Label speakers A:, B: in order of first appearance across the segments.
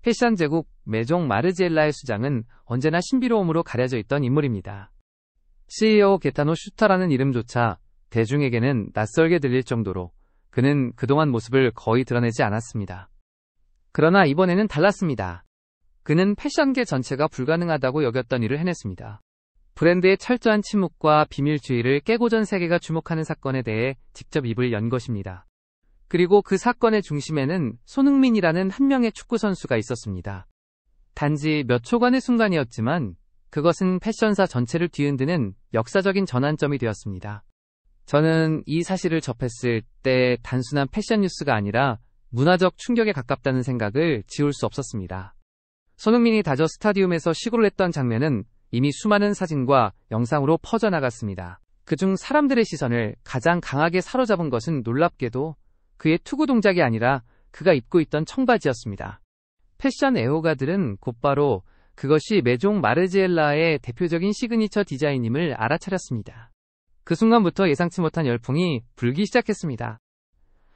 A: 패션 제국 메종 마르지엘라의 수장은 언제나 신비로움으로 가려져 있던 인물입니다. CEO 게타노 슈타라는 이름조차 대중에게는 낯설게 들릴 정도로 그는 그동안 모습을 거의 드러내지 않았습니다. 그러나 이번에는 달랐습니다. 그는 패션계 전체가 불가능하다고 여겼던 일을 해냈습니다. 브랜드의 철저한 침묵과 비밀주의를 깨고 전 세계가 주목하는 사건에 대해 직접 입을 연 것입니다. 그리고 그 사건의 중심에는 손흥민이라는 한 명의 축구 선수가 있었습니다. 단지 몇 초간의 순간이었지만 그것은 패션사 전체를 뒤흔드는 역사적인 전환점이 되었습니다. 저는 이 사실을 접했을 때 단순한 패션 뉴스가 아니라 문화적 충격에 가깝다는 생각을 지울 수 없었습니다. 손흥민이 다저 스타디움에서 시구를 했던 장면은 이미 수많은 사진과 영상으로 퍼져나갔습니다. 그중 사람들의 시선을 가장 강하게 사로잡은 것은 놀랍게도 그의 투구 동작이 아니라 그가 입고 있던 청바지였습니다. 패션 애호가들은 곧바로 그것이 메종 마르지엘라의 대표적인 시그니처 디자인임을 알아차렸습니다. 그 순간부터 예상치 못한 열풍이 불기 시작했습니다.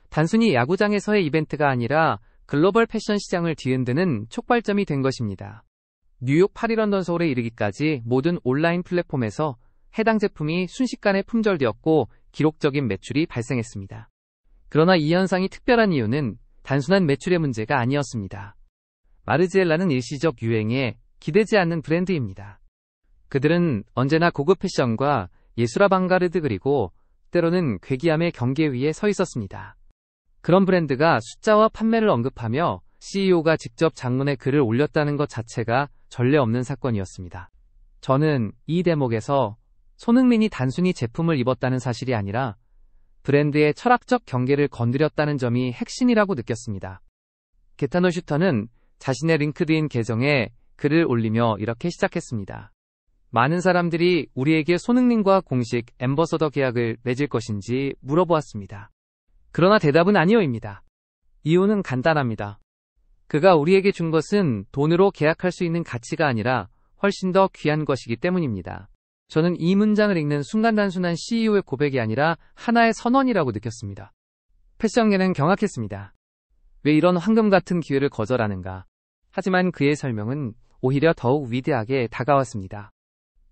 A: 단순히 야구장에서의 이벤트가 아니라 글로벌 패션 시장을 뒤흔드는 촉발점이 된 것입니다. 뉴욕, 파리, 런던, 서울에 이르기까지 모든 온라인 플랫폼에서 해당 제품이 순식간에 품절되었고 기록적인 매출이 발생했습니다. 그러나 이 현상이 특별한 이유는 단순한 매출의 문제가 아니었습니다. 마르지엘라는 일시적 유행에 기대지 않는 브랜드입니다. 그들은 언제나 고급 패션과 예술 아방가르드 그리고 때로는 괴기함의 경계 위에 서 있었습니다. 그런 브랜드가 숫자와 판매를 언급하며 CEO가 직접 장문에 글을 올렸다는 것 자체가 전례 없는 사건이었습니다. 저는 이 대목에서 손흥민이 단순히 제품을 입었다는 사실이 아니라 브랜드의 철학적 경계를 건드렸다는 점이 핵심이라고 느꼈습니다. 게타노 슈터는 자신의 링크드인 계정에 글을 올리며 이렇게 시작했습니다. 많은 사람들이 우리에게 손흥민과 공식 앰버서더 계약을 맺을 것인지 물어보았습니다. 그러나 대답은 아니오입니다. 이유는 간단합니다. 그가 우리에게 준 것은 돈으로 계약할 수 있는 가치가 아니라 훨씬 더 귀한 것이기 때문입니다. 저는 이 문장을 읽는 순간 단순한 CEO의 고백이 아니라 하나의 선언이라고 느꼈습니다. 패션계는 경악했습니다. 왜 이런 황금 같은 기회를 거절하는가? 하지만 그의 설명은 오히려 더욱 위대하게 다가왔습니다.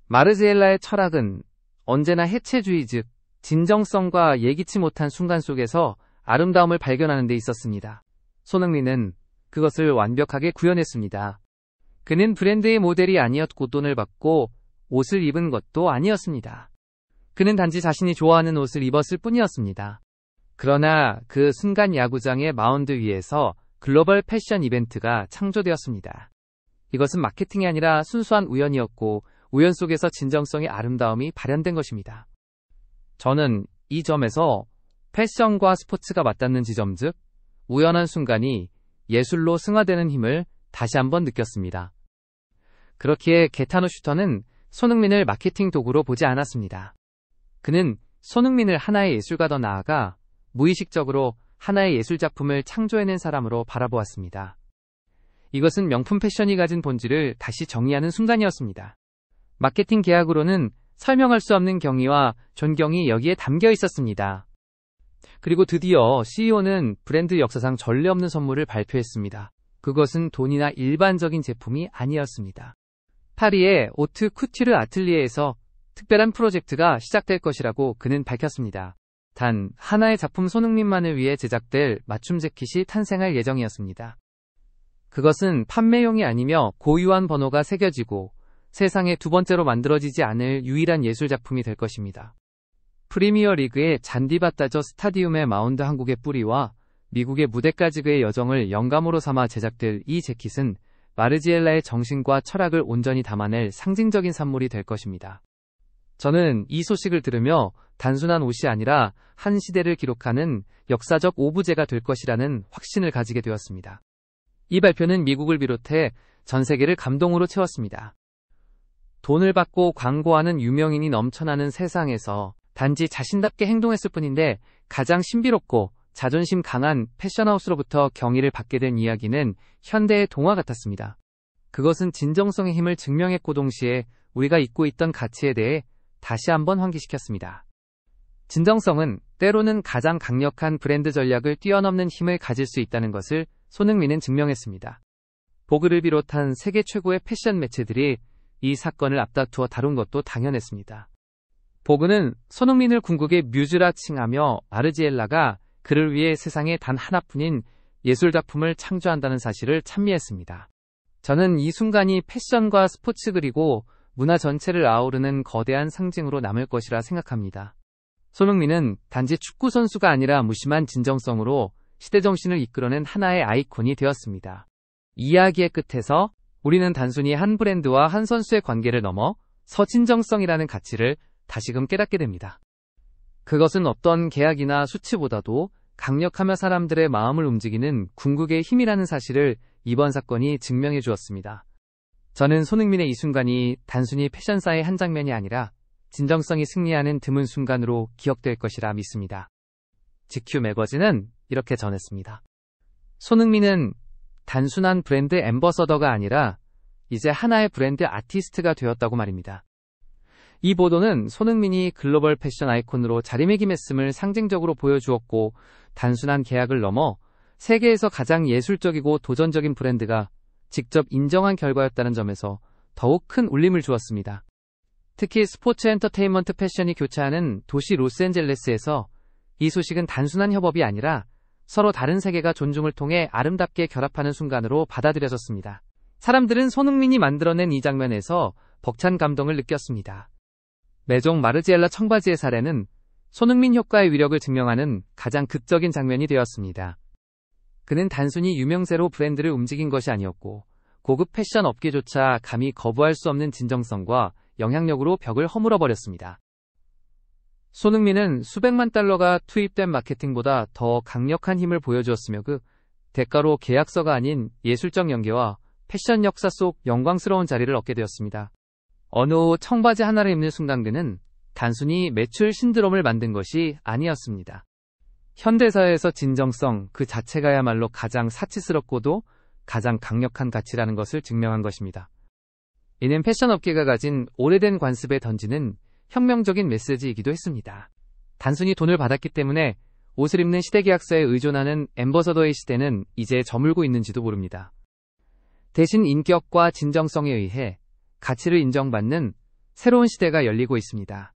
A: 마르지엘라의 철학은 언제나 해체주의 즉 진정성과 예기치 못한 순간 속에서 아름다움을 발견하는 데 있었습니다. 손흥민은 그것을 완벽하게 구현했습니다. 그는 브랜드의 모델이 아니었고 돈을 받고 옷을 입은 것도 아니었습니다. 그는 단지 자신이 좋아하는 옷을 입었을 뿐이었습니다. 그러나 그 순간 야구장의 마운드 위에서 글로벌 패션 이벤트가 창조되었습니다. 이것은 마케팅이 아니라 순수한 우연이었고 우연 속에서 진정성의 아름다움이 발현된 것입니다. 저는 이 점에서 패션과 스포츠가 맞닿는 지점 즉 우연한 순간이 예술로 승화되는 힘을 다시 한번 느꼈습니다. 그렇기에 게타노 슈터는 손흥민을 마케팅 도구로 보지 않았습니다. 그는 손흥민을 하나의 예술가 더 나아가 무의식적으로 하나의 예술작품을 창조해낸 사람으로 바라보았습니다. 이것은 명품 패션이 가진 본질을 다시 정의하는 순간이었습니다. 마케팅 계약으로는 설명할 수 없는 경의와 존경이 여기에 담겨 있었습니다. 그리고 드디어 CEO는 브랜드 역사상 전례 없는 선물을 발표했습니다. 그것은 돈이나 일반적인 제품이 아니었습니다. 파리의 오트 쿠티르 아틀리에에서 특별한 프로젝트가 시작될 것이라고 그는 밝혔습니다. 단 하나의 작품 손흥민만을 위해 제작될 맞춤 재킷이 탄생할 예정이었습니다. 그것은 판매용이 아니며 고유한 번호가 새겨지고 세상에 두 번째로 만들어지지 않을 유일한 예술작품이 될 것입니다. 프리미어 리그의 잔디바따저 스타디움의 마운드 한국의 뿌리와 미국의 무대까지 그의 여정을 영감으로 삼아 제작될 이 재킷은 마르지엘라의 정신과 철학을 온전히 담아낼 상징적인 산물이 될 것입니다. 저는 이 소식을 들으며 단순한 옷이 아니라 한 시대를 기록하는 역사적 오브제가 될 것이라는 확신을 가지게 되었습니다. 이 발표는 미국을 비롯해 전 세계를 감동으로 채웠습니다. 돈을 받고 광고하는 유명인이 넘쳐나는 세상에서 단지 자신답게 행동했을 뿐인데 가장 신비롭고 자존심 강한 패션하우스로부터 경의를 받게 된 이야기는 현대의 동화 같았습니다. 그것은 진정성의 힘을 증명했고 동시에 우리가 잊고 있던 가치에 대해 다시 한번 환기시켰습니다. 진정성은 때로는 가장 강력한 브랜드 전략을 뛰어넘는 힘을 가질 수 있다는 것을 손흥민은 증명했습니다. 보그를 비롯한 세계 최고의 패션 매체들이 이 사건을 앞다투어 다룬 것도 당연했습니다. 보그는 손흥민을 궁극의 뮤즈라 칭하며 마르지엘라가 그를 위해 세상에 단 하나뿐인 예술작품을 창조한다는 사실을 찬미했습니다. 저는 이 순간이 패션과 스포츠 그리고 문화 전체를 아우르는 거대한 상징으로 남을 것이라 생각합니다. 손흥민은 단지 축구 선수가 아니라 무심한 진정성으로 시대정신을 이끌어낸 하나의 아이콘이 되었습니다. 이야기의 끝에서 우리는 단순히 한 브랜드와 한 선수의 관계를 넘어 서진정성이라는 가치를 다시금 깨닫게 됩니다. 그것은 어떤 계약이나 수치보다도 강력하며 사람들의 마음을 움직이는 궁극의 힘이라는 사실을 이번 사건이 증명해 주었습니다. 저는 손흥민의 이 순간이 단순히 패션사의 한 장면이 아니라 진정성이 승리하는 드문 순간으로 기억될 것이라 믿습니다. GQ 매거진은 이렇게 전했습니다. 손흥민은 단순한 브랜드 앰버서더가 아니라 이제 하나의 브랜드 아티스트가 되었다고 말입니다. 이 보도는 손흥민이 글로벌 패션 아이콘으로 자리매김했음을 상징적으로 보여주었고, 단순한 계약을 넘어 세계에서 가장 예술적이고 도전적인 브랜드가 직접 인정한 결과였다는 점에서 더욱 큰 울림을 주었습니다. 특히 스포츠 엔터테인먼트 패션이 교차하는 도시 로스앤젤레스에서 이 소식은 단순한 협업이 아니라 서로 다른 세계가 존중을 통해 아름답게 결합하는 순간으로 받아들여졌습니다. 사람들은 손흥민이 만들어낸 이 장면에서 벅찬 감동을 느꼈습니다. 메종 마르지엘라 청바지의 사례는 손흥민 효과의 위력을 증명하는 가장 극적인 장면이 되었습니다. 그는 단순히 유명세로 브랜드를 움직인 것이 아니었고, 고급 패션 업계조차 감히 거부할 수 없는 진정성과 영향력으로 벽을 허물어버렸습니다. 손흥민은 수백만 달러가 투입된 마케팅보다 더 강력한 힘을 보여주었으며, 그 대가로 계약서가 아닌 예술적 연계와 패션 역사 속 영광스러운 자리를 얻게 되었습니다. 어느 청바지 하나를 입는 순간 그는 단순히 매출 신드롬을 만든 것이 아니었습니다. 현대사회에서 진정성 그 자체가야말로 가장 사치스럽고도 가장 강력한 가치라는 것을 증명한 것입니다. 이는 패션 업계가 가진 오래된 관습에 던지는 혁명적인 메시지이기도 했습니다. 단순히 돈을 받았기 때문에 옷을 입는 시대계약서에 의존하는 앰버서더의 시대는 이제 저물고 있는지도 모릅니다. 대신 인격과 진정성에 의해 가치를 인정받는 새로운 시대가 열리고 있습니다.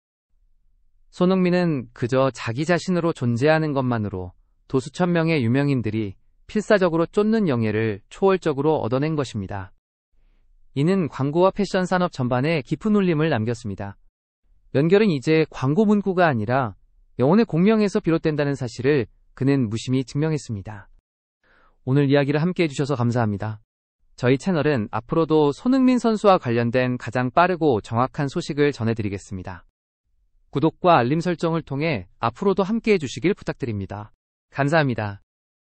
A: 손흥민은 그저 자기 자신으로 존재하는 것만으로 도수천 명의 유명인들이 필사적으로 쫓는 영예를 초월적으로 얻어낸 것입니다. 이는 광고와 패션 산업 전반에 깊은 울림을 남겼습니다. 연결은 이제 광고 문구가 아니라 영혼의 공명에서 비롯된다는 사실을 그는 무심히 증명했습니다. 오늘 이야기를 함께 해주셔서 감사합니다. 저희 채널은 앞으로도 손흥민 선수와 관련된 가장 빠르고 정확한 소식을 전해드리겠습니다. 구독과 알림 설정을 통해 앞으로도 함께 해주시길 부탁드립니다. 감사합니다.